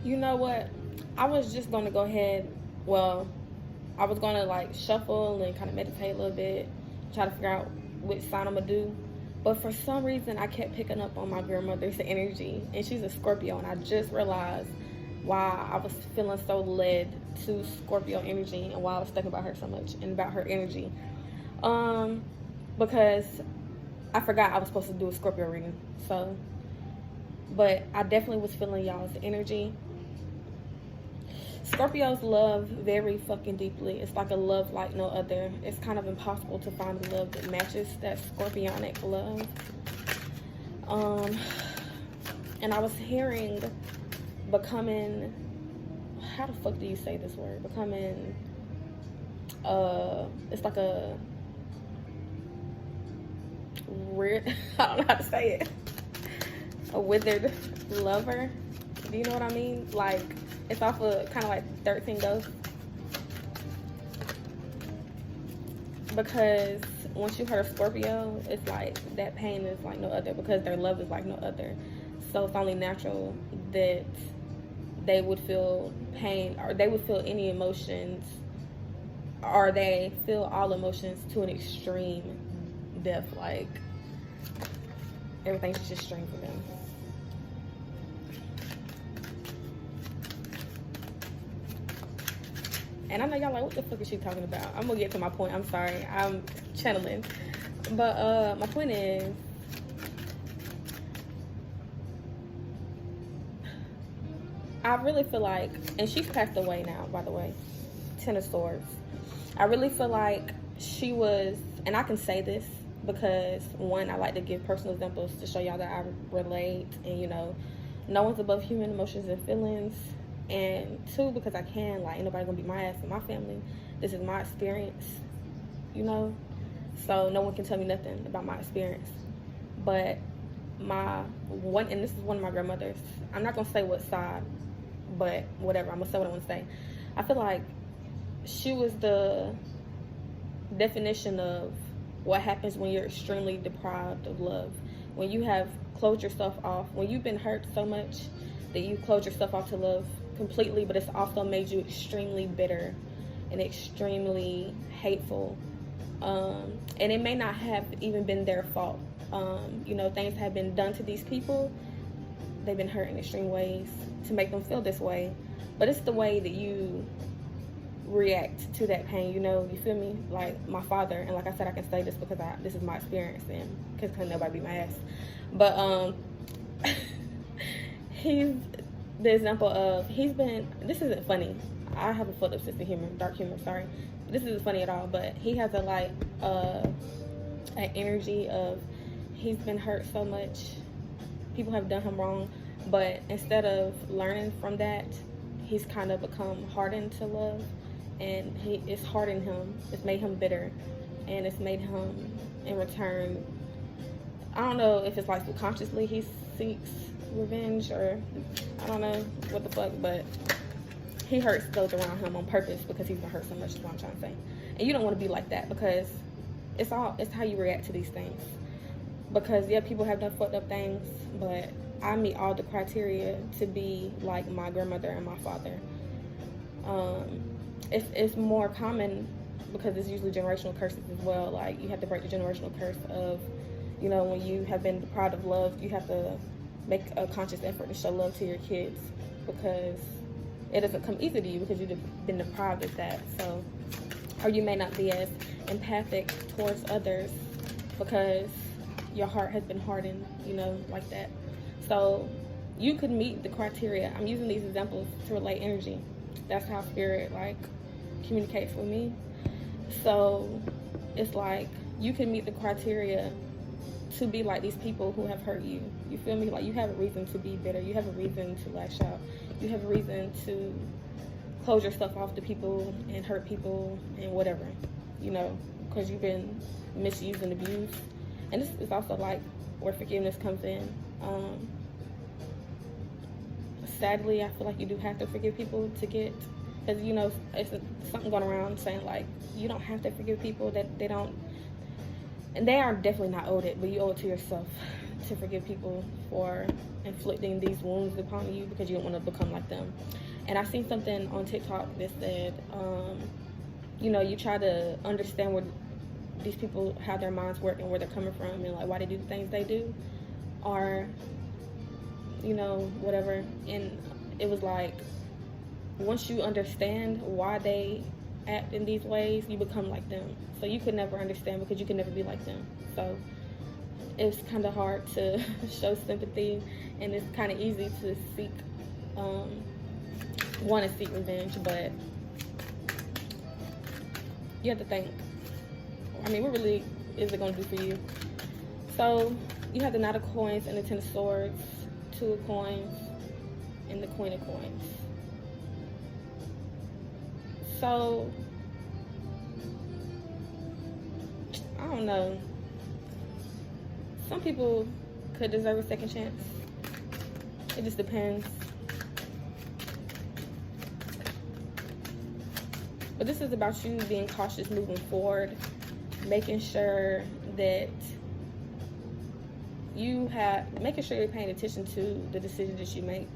You know what? I was just gonna go ahead. Well, I was gonna like shuffle and kind of meditate a little bit, try to figure out which sign I'm gonna do. But for some reason, I kept picking up on my grandmother's energy, and she's a Scorpio, and I just realized why I was feeling so led to Scorpio energy and why I was thinking about her so much and about her energy. Um, because I forgot I was supposed to do a Scorpio reading. So, but I definitely was feeling y'all's energy. Scorpios love very fucking deeply. It's like a love like no other. It's kind of impossible to find a love that matches that scorpionic love. And I was hearing becoming, how the fuck do you say this word? Becoming, it's like a weird, I don't know how to say it. A withered lover. Do you know what I mean? Like, it's off of kind of like 13 Ghosts. Because once you hurt a Scorpio, it's like that pain is like no other because their love is like no other. So it's only natural that they would feel pain or they would feel any emotions or they feel all emotions to an extreme depth. Like everything's just extreme for them. And I know y'all like, what the fuck is she talking about? I'm gonna get to my point. I'm sorry. I'm channeling. But my point is, I really feel like, and she's passed away now, by the way, 10 of Swords. I really feel like she was, and I can say this because, one, I like to give personal examples to show y'all that I relate, and, you know, no one's above human emotions and feelings. And two, because I can, like, ain't nobody gonna beat my ass in my family. This is my experience, you know? So no one can tell me nothing about my experience. But my one, and this is one of my grandmothers, I'm not gonna say what side, but whatever, I'm gonna say what I wanna say. I feel like she was the definition of what happens when you're extremely deprived of love. When you have closed yourself off, when you've been hurt so much that you close yourself off to love completely, but it's also made you extremely bitter and extremely hateful. And it may not have even been their fault. You know, things have been done to these people. They've been hurt in extreme ways to make them feel this way. But it's the way that you react to that pain, you know, you feel me? Like my father, and like I said, I can say this because this is my experience and because nobody beat my ass. But he's the example of, he's been, this isn't funny, I have a fucked up sense of humor, dark humor, sorry, this isn't funny at all, but he has a like an energy of, he's been hurt so much, people have done him wrong, but instead of learning from that, he's kind of become hardened to love, and it's hardened him, it's made him bitter, and it's made him in return, I don't know if it's like subconsciously he seeks revenge, or I don't know what the fuck, but he hurts those around him on purpose because he's been hurt so much, is what I'm trying to say. And you don't want to be like that, because it's how you react to these things. Because yeah, people have done fucked up things, but I meet all the criteria to be like my grandmother and my father. It's more common because it's usually generational curses as well. Like, you have to break the generational curse of, you know, when you have been deprived of love, you have to make a conscious effort to show love to your kids, because it doesn't come easy to you because you've been deprived of that. So, or you may not be as empathic towards others because your heart has been hardened, you know, like that. So you could meet the criteria. I'm using these examples to relate energy. That's how spirit like communicates with me. So it's like you can meet the criteria to be like these people who have hurt you. You feel me? Like, you have a reason to be bitter. You have a reason to lash out. You have a reason to close yourself off to people and hurt people and whatever, you know, because you've been misused and abused. And this is also like where forgiveness comes in. Sadly, I feel like you do have to forgive people to get, because, you know, it's something going around saying like you don't have to forgive people, that they don't, and they are definitely not owed it, but you owe it to yourself to forgive people for inflicting these wounds upon you because you don't want to become like them. And I seen something on TikTok that said, you know, you try to understand where these people, how their minds work and where they're coming from and like why they do the things they do, or, you know, whatever. And it was like, once you understand why they act in these ways, you become like them. So you could never understand because you could never be like them. So it's kind of hard to show sympathy, and it's kind of easy to seek, want to seek revenge, but you have to think, I mean, what really is it going to do for you? So you have the Knight of Coins and the Ten of Swords, Two of Coins, and the Queen of Coins. So, I don't know. Some people could deserve a second chance. It just depends. But this is about you being cautious moving forward, making sure that making sure you're paying attention to the decisions that you make,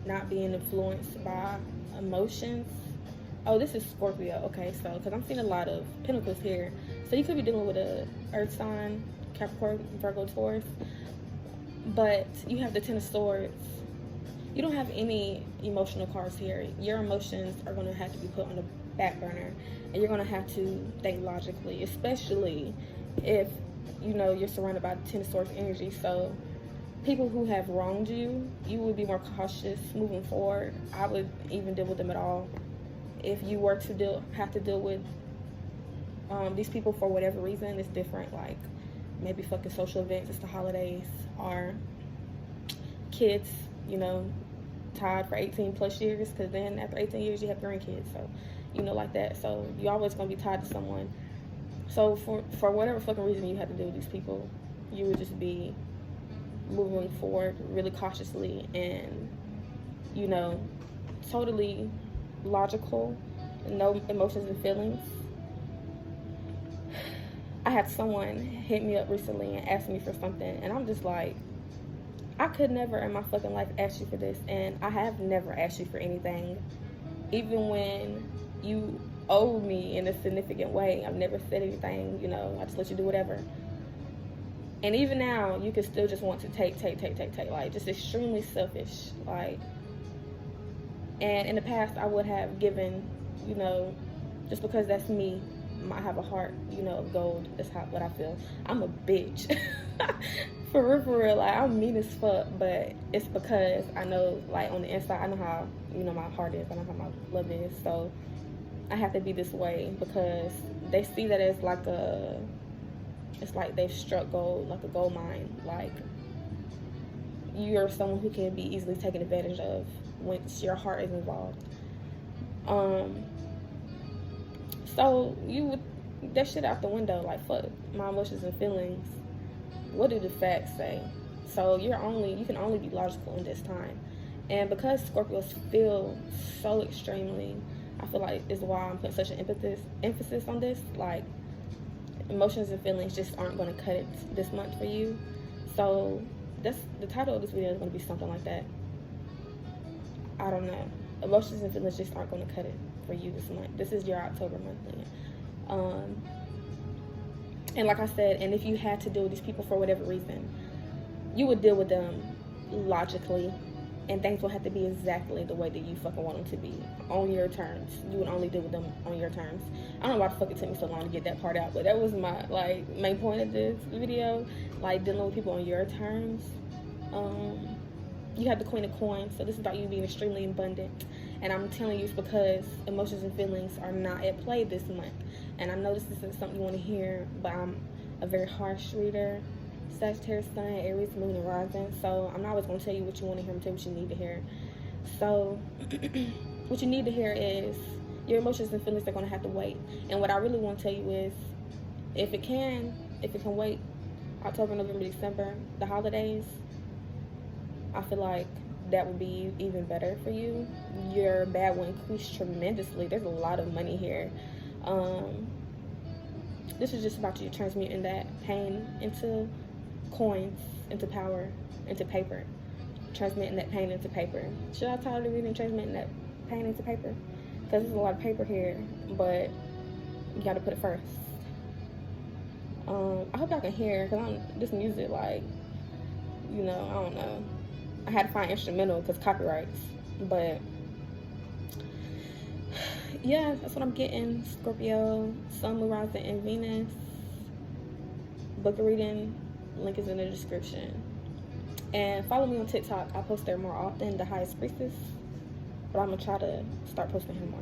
not being influenced by emotions. Oh, this is Scorpio. Okay, so because I'm seeing a lot of Pentacles here, so you could be dealing with a Earth sign, Capricorn, Virgo, Taurus. But you have the Ten of Swords. You don't have any emotional cards here. Your emotions are going to have to be put on the back burner, and you're going to have to think logically, especially if you know you're surrounded by the Ten of Swords energy. So people who have wronged you, you would be more cautious moving forward. I would even deal with them at all. If you were to have to deal with these people for whatever reason, it's different. Like maybe fucking social events, it's the holidays, or kids, you know, tied for 18 plus years, because then after 18 years you have grandkids, so you know, like that. So you're always gonna be tied to someone. So for whatever fucking reason you have to deal with these people, you would just be moving forward really cautiously and, you know, totally logical, no emotions and feelings. I had someone hit me up recently and ask me for something, and I'm just like, I could never in my fucking life ask you for this, and I have never asked you for anything. Even when you owe me in a significant way, I've never said anything, you know, I just let you do whatever. And even now, you can still just want to take, like, just extremely selfish, like. And in the past, I would have given, you know, just because that's me, I have a heart, you know, of gold. That's what I feel. I'm a bitch. For real, like, I'm mean as fuck, but it's because I know, like, on the inside, I know how, you know, my heart is, I know how my love is, so I have to be this way because they see that as like it's like they've struck gold, like a gold mine, like, you're someone who can be easily taken advantage of once your heart is involved. So you would, that shit out the window, like, fuck my emotions and feelings. What do the facts say? So you can only be logical in this time. And because Scorpios feel so extremely, I feel like is why I'm putting such an emphasis on this. Like, emotions and feelings just aren't going to cut it this month for you. So that's the title of this video is going to be something like that. I don't know. Emotions and feelings just aren't going to cut it for you this month. This is your October monthly. And like I said, and if you had to deal with these people for whatever reason, you would deal with them logically, and things will have to be exactly the way that you fucking want them to be, on your terms. You would only deal with them on your terms. I don't know why the fuck it took me so long to get that part out, but that was my, like, main point of this video, like, dealing with people on your terms. You have the Queen of Coins, so this is about you being extremely abundant. And I'm telling you, it's because emotions and feelings are not at play this month. And I know this isn't something you want to hear, but I'm a very harsh reader. Sagittarius, Sun, Aries, Moon, and Rising. So I'm not always going to tell you what you want to hear. I'm going to tell you what you need to hear. So what you need to hear is your emotions and feelings are going to have to wait. And what I really want to tell you is, if it can wait, October, November, December, the holidays, I feel like that would be even better for you. Your bag will increase tremendously. There's a lot of money here. This is just about you transmuting that pain into coins into power, into paper. Transmitting that pain into paper. Should I title the reading transmitting that pain into paper? Because there's a lot of paper here, but you gotta put it first. I hope y'all can hear, because this music, like, you know, I don't know. I had to find instrumental because copyrights, but yeah, that's what I'm getting. Scorpio, Sun, Moon, Rising, and Venus. Book a reading, link is in the description. And follow me on TikTok. I post there more often, The Highest Priestess, but I'm gonna try to start posting here more.